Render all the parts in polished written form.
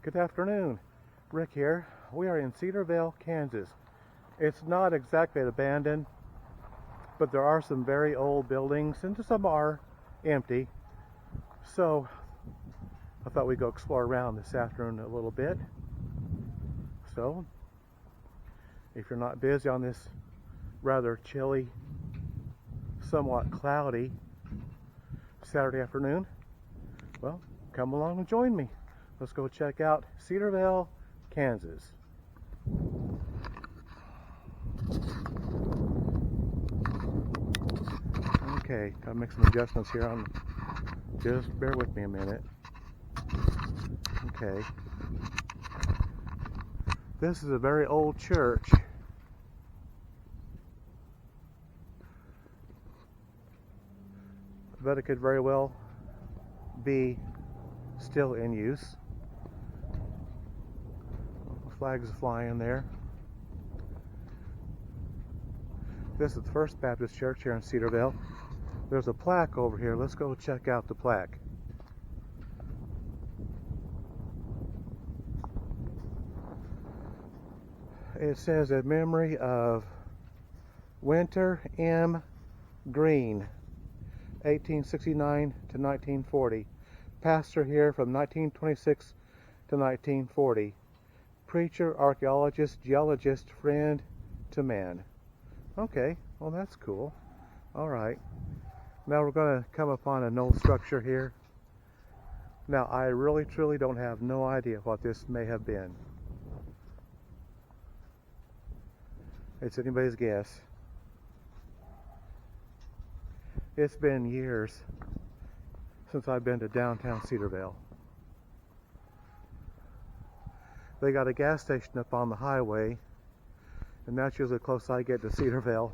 Good afternoon, Rick here. We are in Cedarvale, Kansas. It's not exactly abandoned, but there are some very old buildings and some are empty. So I thought we'd go explore around this afternoon a little bit. So if you're not busy on this rather chilly, somewhat cloudy Saturday afternoon, well, come along and join me. Let's go check out Cedarvale, Kansas. Okay, gotta make some adjustments here. Just bear with me a minute. Okay. This is a very old church. But it could very well be still in use. Flags flying there. This is the First Baptist Church here in Cedarvale. There's a plaque over here. Let's go check out the plaque. It says in memory of Winter M. Green, 1869 to 1940. Pastor here from 1926 to 1940. Preacher, archaeologist, geologist, friend to man. Okay, well that's cool. Alright. Now we're going to come upon an old structure here. Now I really truly don't have no idea what this may have been. It's anybody's guess. It's been years since I've been to downtown Cedarvale. They got a gas station up on the highway, and that's usually the closest I get to Cedarvale.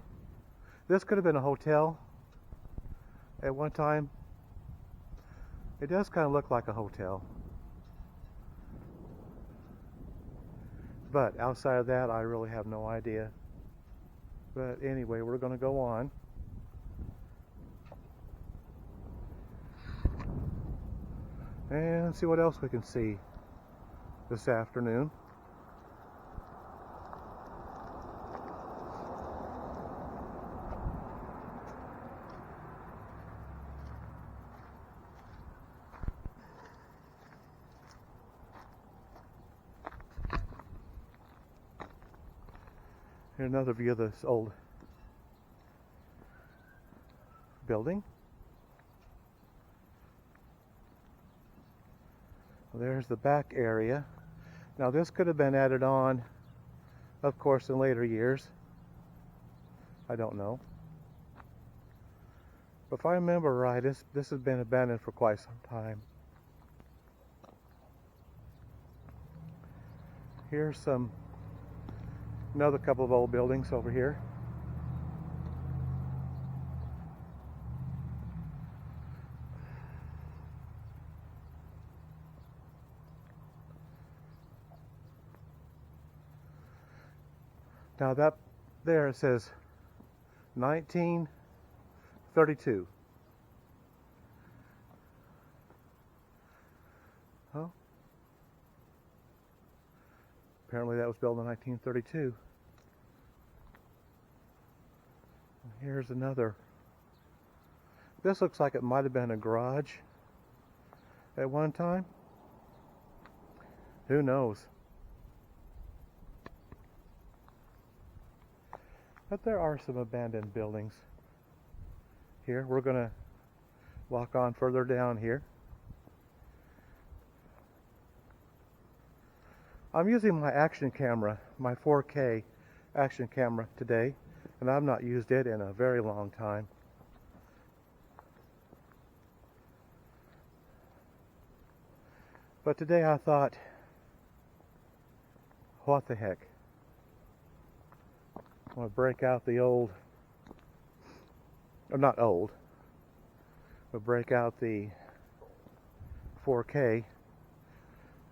This could have been a hotel at one time. It does kind of look like a hotel. But outside of that, I really have no idea. But anyway, we're going to go on. And see what else we can see this afternoon. Here's another view of this old building. There's the back area. Now this could have been added on, of course, in later years. I don't know. But if I remember right, this has been abandoned for quite some time. Here's another couple of old buildings over here. Now that there it says 1932. Oh. Apparently that was built in 1932. Here's another. This looks like it might have been a garage at one time. Who knows? But there are some abandoned buildings here. We're going to walk on further down here. I'm using my action camera, my 4K action camera today, and I've not used it in a very long time. But today I thought, what the heck? I'm going to break out the old, or not old, but break out the 4K.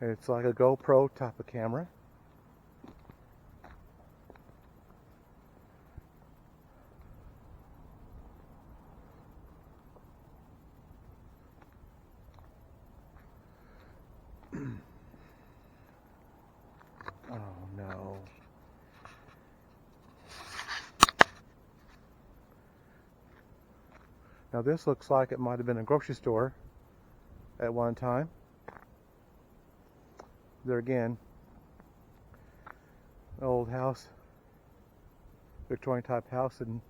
It's like a GoPro type of camera. Now this looks like it might have been a grocery store at one time. There again, an old house, Victorian type house, and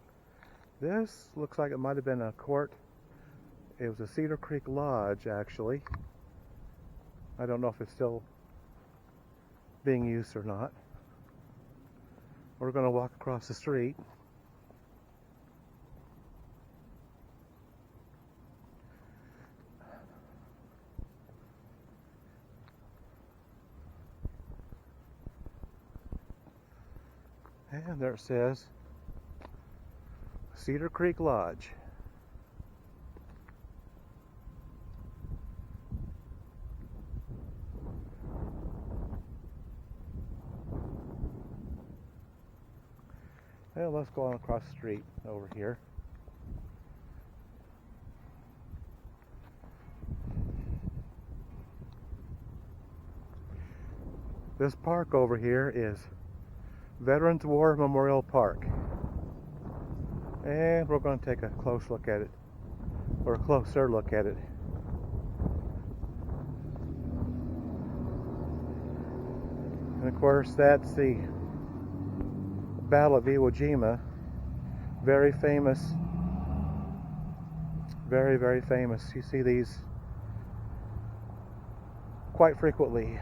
this looks like it might have been a court. It was a Cedar Creek Lodge, actually. I don't know if it's still being used or not. We're going to walk across the street. And there it says Cedar Creek Lodge. Well, let's go on across the street over here. This park over here is Veterans War Memorial Park. And we're going to take a close look at it, or a closer look at it. And of course, that's the Battle of Iwo Jima. Very famous. Very, very famous. You see these quite frequently.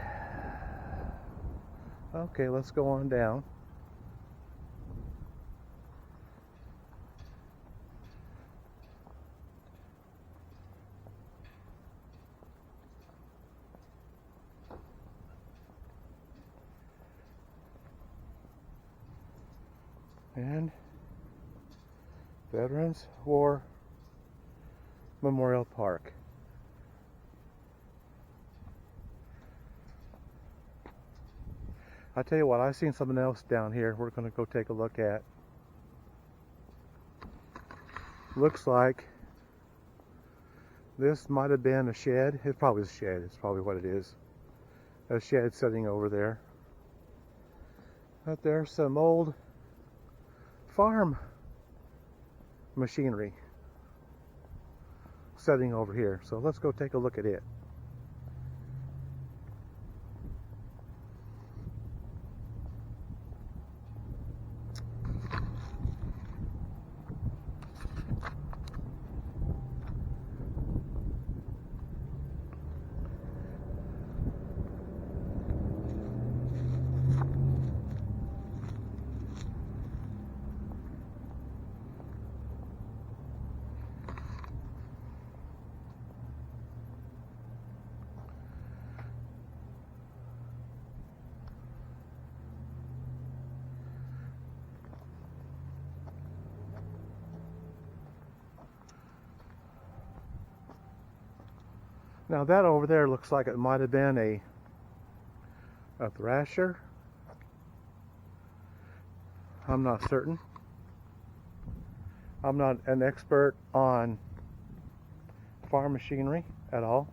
Okay, let's go on down. And Veterans War Memorial Park. I tell you what, I've seen something else down here we're going to go take a look at. Looks like this might have been a shed. It's probably a shed. It's probably what it is. A shed sitting over there. But there's some old farm machinery setting over here, so let's go take a look at it. Now that over there looks like it might have been a thrasher. I'm not certain. I'm not an expert on farm machinery at all.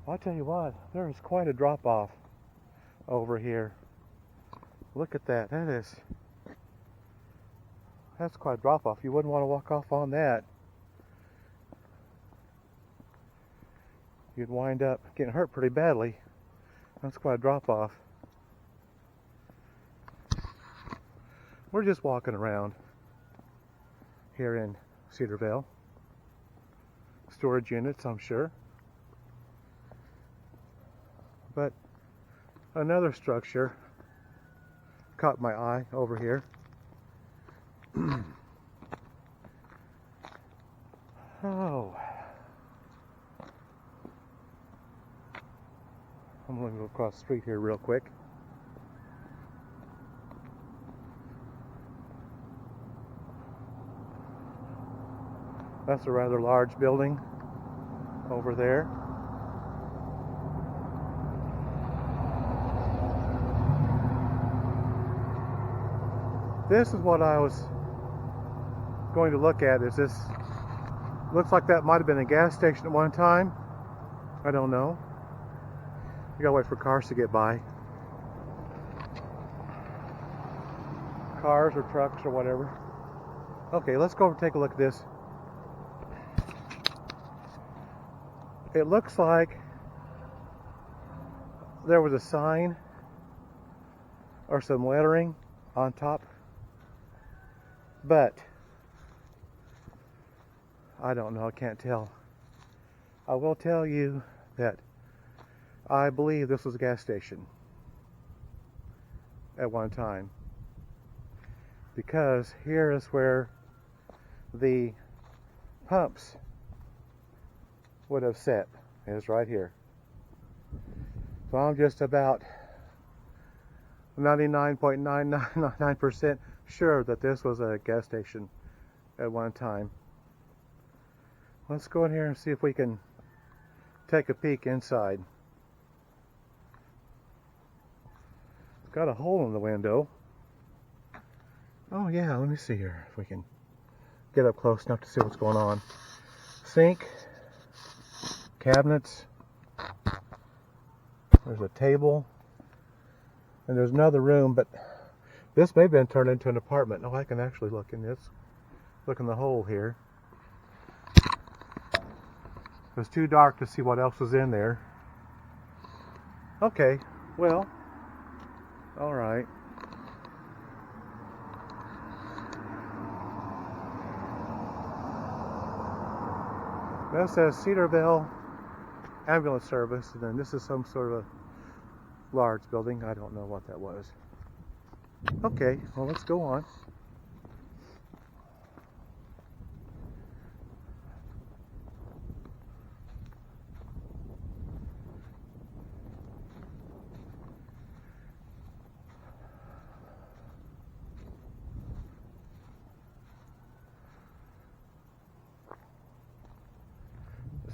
I'll tell you what, there is quite a drop off over here. Look at that. That's quite a drop off. You wouldn't want to walk off on that. You'd wind up getting hurt pretty badly. That's quite a drop off. We're just walking around here in Cedarvale. Storage units, I'm sure. But another structure caught my eye over here. Oh. I'm going to go across the street here real quick. That's a rather large building over there. This is what I was going to look at. Is this, looks like that might have been a gas station at one time. I don't know. You gotta wait for cars to get by. Cars or trucks or whatever. Okay, let's go over and take a look at this it looks like there was a sign or some lettering on top, but I don't know, I can't tell. I will tell you that I believe this was a gas station at one time, because here is where the pumps would have set, is right here. So I'm just about 99.999% sure that this was a gas station at one time. Let's go in here and see if we can take a peek inside. It's got a hole in the window. Oh yeah, let me see here if we can get up close enough to see what's going on. Sink, cabinets, there's a table, and there's another room, but this may have been turned into an apartment. Oh, I can actually look in this. Look in the hole here. It was too dark to see what else was in there. Okay, well, alright. That says Cedarvale Ambulance Service, and then this is some sort of a large building. I don't know what that was. Okay, well, let's go on.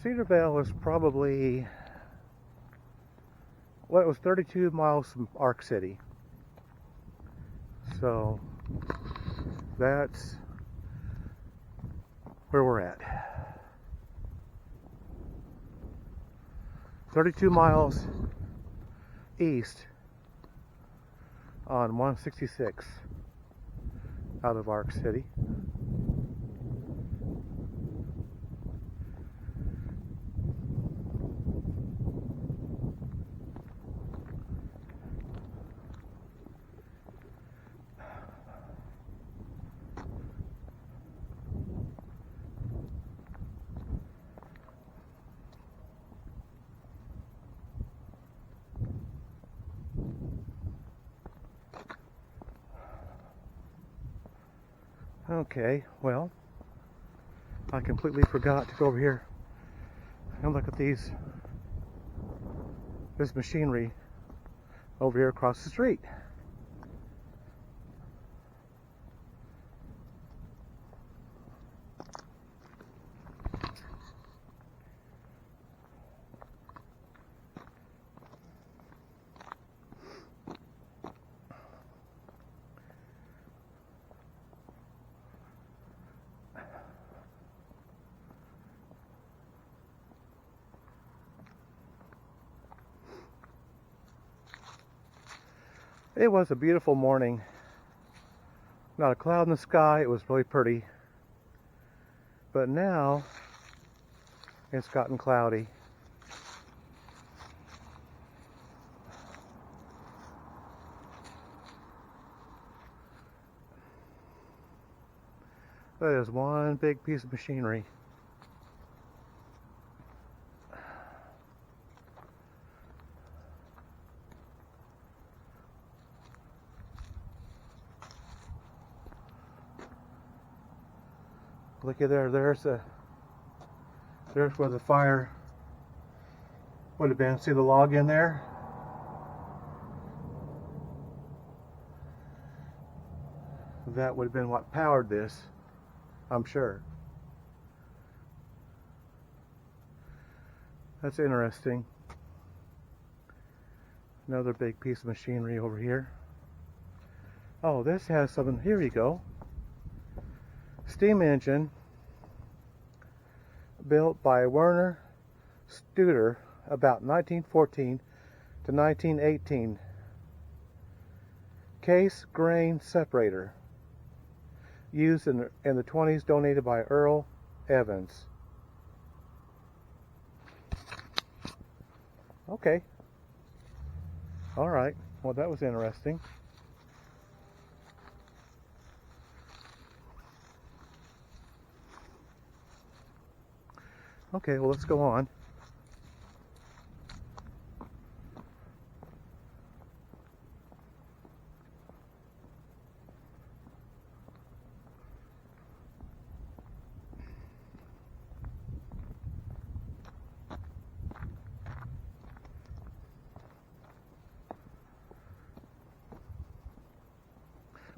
Cedarvale is probably, well, it was 32 miles from Ark City. So that's where we're at. 32 miles east on 166 out of Ark City. Okay, well, I completely forgot to go over here and look at this machinery over here across the street. It was a beautiful morning. Not a cloud in the sky. It was really pretty. But now it's gotten cloudy. That is one big piece of machinery. Looky there, there's where the fire would have been. See the log in there? That would have been what powered this, I'm sure. That's interesting. Another big piece of machinery over here. Oh, this has something. Here you go. Steam engine built by Werner Studer about 1914 to 1918. Case grain separator used in the 20s, donated by Earl Evans. Okay. All right. Well, that was interesting. Okay, well, let's go on.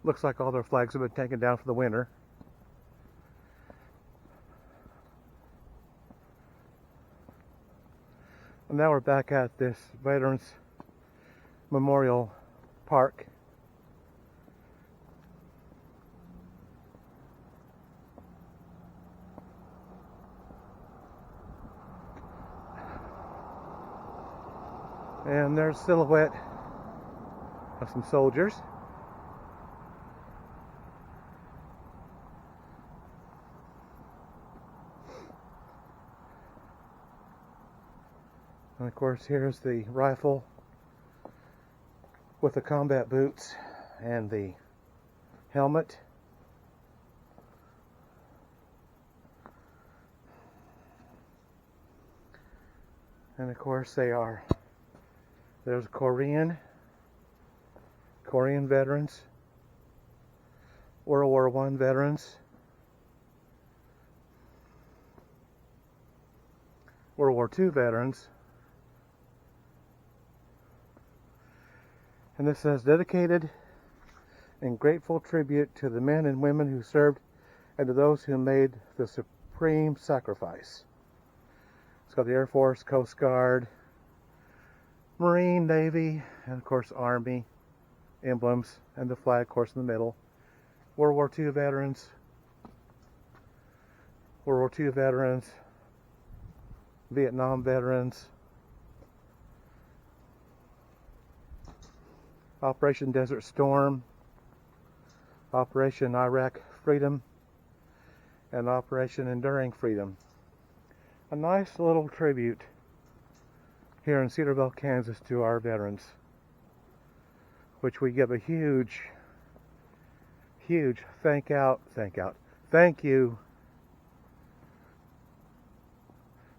Looks like all their flags have been taken down for the winter. And now we're back at this Veterans Memorial Park. And there's a silhouette of some soldiers. And of course, here's the rifle with the combat boots and the helmet. And of course, there's Korean veterans, World War I veterans, World War II veterans. And this says, dedicated and grateful tribute to the men and women who served and to those who made the supreme sacrifice. It's got the Air Force, Coast Guard, Marine, Navy, and of course Army emblems, and the flag, of course, in the middle. World War II veterans, World War II veterans, Vietnam veterans, Operation Desert Storm, Operation Iraq Freedom, and Operation Enduring Freedom. A nice little tribute here in Cedarvale, Kansas to our veterans, which we give a huge thank you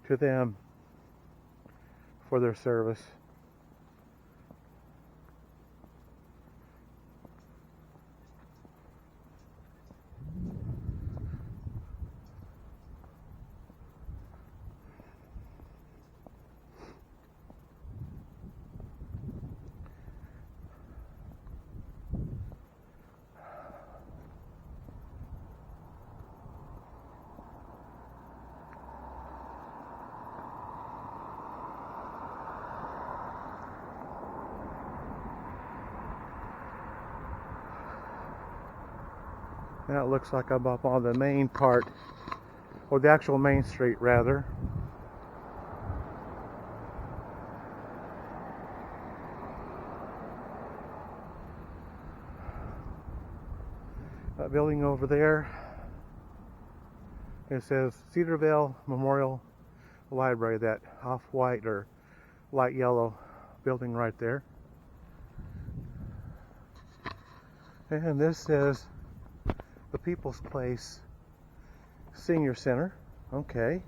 to them for their service. Now it looks like I'm up on the main part, or the actual main street rather. That building over there, it says Cedarvale Memorial Library, that off-white or light yellow building right there. And this says the People's Place Senior Center. Okay.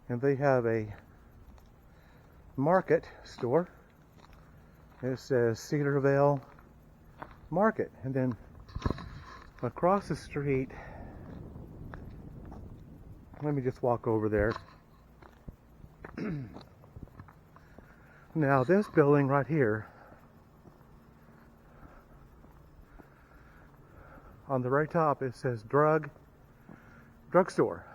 And they have a market store. It says Cedarvale Market. And then across the street, let me just walk over there. Now this building right here, on the very top it says drugstore.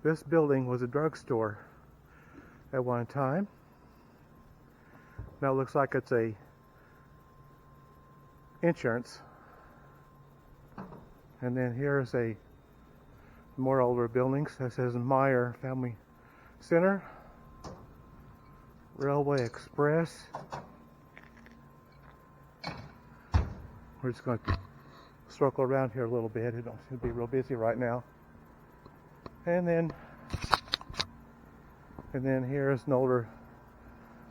This building was a drugstore at one time. Now it looks like it's a insurance. And then here's a more older buildings that says Meyer Family Center, Railway Express. We're just going to circle around here a little bit. It don't seem to be real busy right now. And then here's an older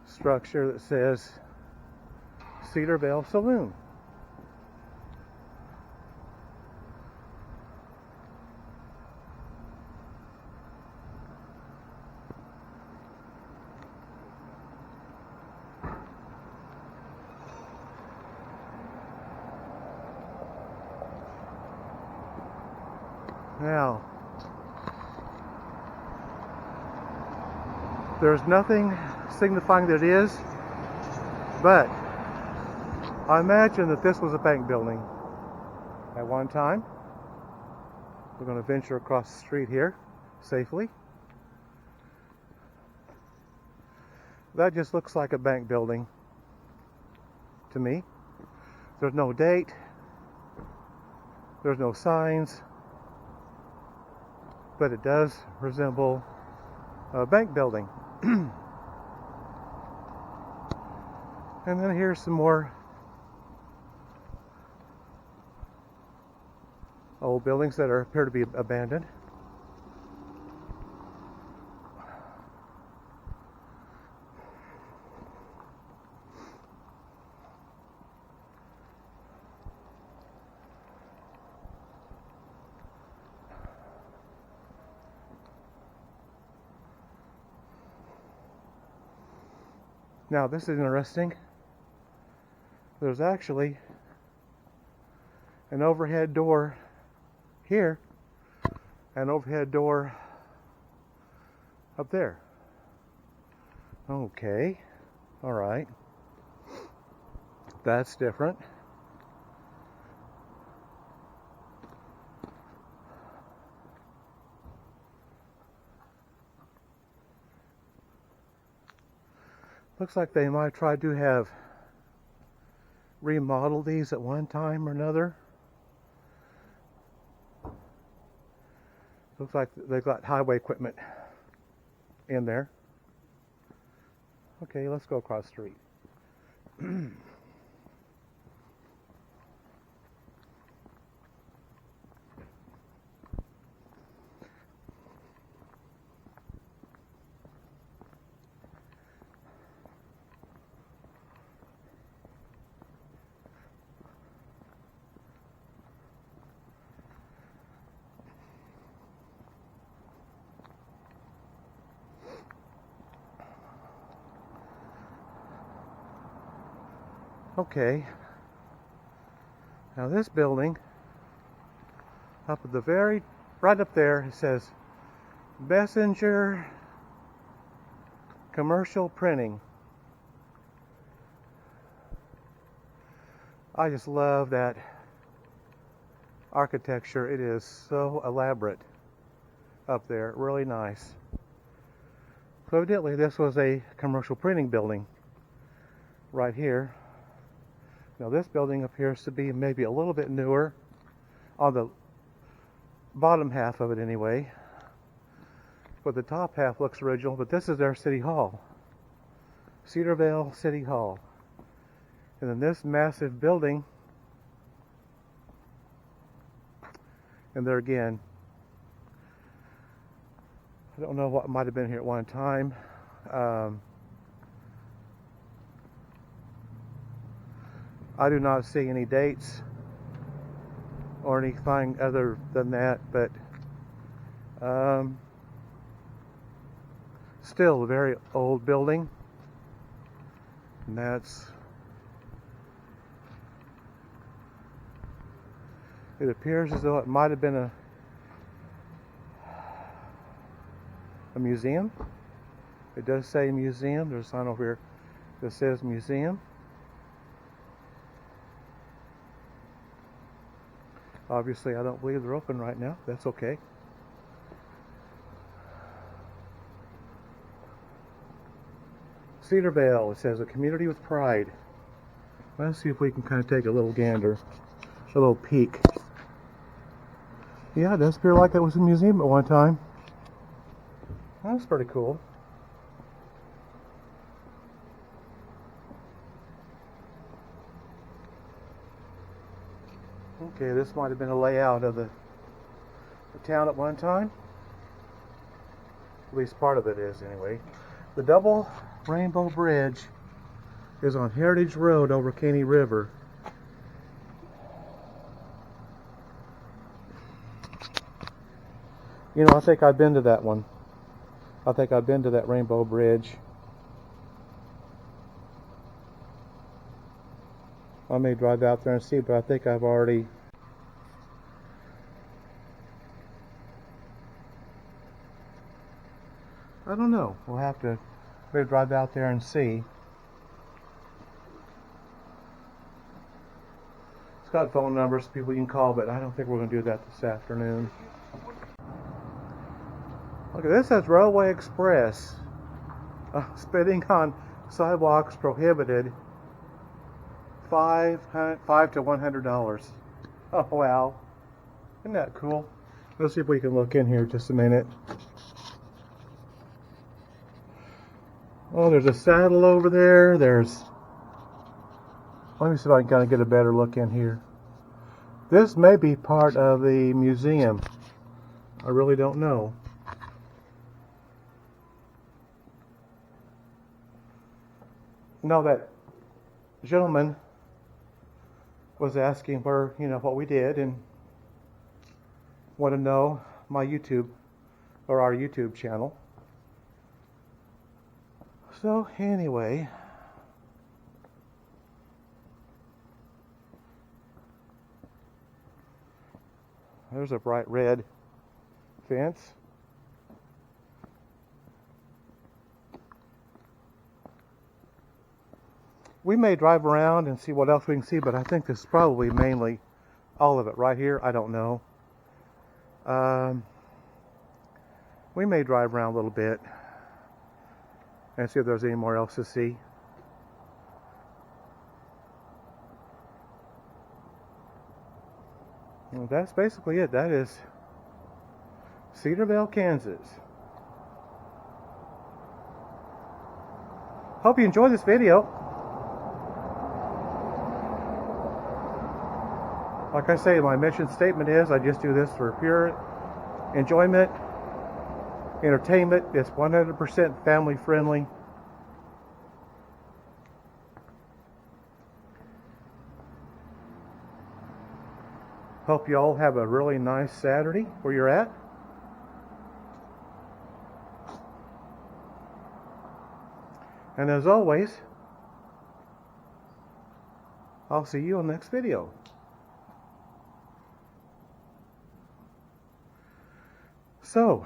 structure that says Cedarvale Saloon. Now, there's nothing signifying that it is, but I imagine that this was a bank building at one time. We're going to venture across the street here safely. That just looks like a bank building to me. There's no date. There's no signs. But it does resemble a bank building. And then here's some more old buildings that appear to be abandoned. Now this is interesting. There's actually an overhead door here, an overhead door up there. Okay, all right. That's different. Looks like they might try to have remodeled these at one time or another. Looks like they've got highway equipment in there. Okay, let's go across the street. Okay, now this building, up at the right up there, it says Messenger Commercial Printing. I just love that architecture. It is so elaborate up there, really nice. So evidently this was a commercial printing building right here. Now this building appears to be maybe a little bit newer, on the bottom half of it anyway, but the top half looks original. But this is their city hall, Cedarvale City Hall. And then this massive building, and there again, I don't know what might have been here at one time. I do not see any dates or anything other than that, but still a very old building. And it appears as though it might have been a museum. It does say museum. There's a sign over here that says museum. Obviously, I don't believe they're open right now. That's okay. Cedarvale, it says, a community with pride. Let's see if we can kind of take a little gander, a little peek. Yeah, it does appear like it was a museum at one time. That's pretty cool. Okay, this might have been a layout of the town at one time. At least part of it is, anyway. The double rainbow bridge is on Heritage Road over Caney River. You know, I think I've been to that one. I think I've been to that rainbow bridge. I may drive out there and see, but I think I've already... I don't know. We'll have to maybe drive out there and see. It's got phone numbers, people you can call, but I don't think we're going to do that this afternoon. Okay, this says Railway Express. Spitting on sidewalks prohibited. $5 to $100. Oh wow, isn't that cool? Let's see if we can look in here just a minute. Oh, there's a saddle over there. Let me see if I can kind of get a better look in here. This may be part of the museum. I really don't know. No, that gentleman was asking where, you know, what we did, and want to know my YouTube or our YouTube channel. So anyway, there's a bright red fence. We may drive around and see what else we can see, but I think this is probably mainly all of it right here. I don't know. We may drive around a little bit and see if there's any more else to see. Well, that's basically it. That is Cedarvale, Kansas. Hope you enjoyed this video. Like I say, my mission statement is I just do this for pure enjoyment, entertainment. It's 100% family friendly. Hope you all have a really nice Saturday where you're at. And as always, I'll see you on the next video. So,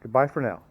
goodbye for now.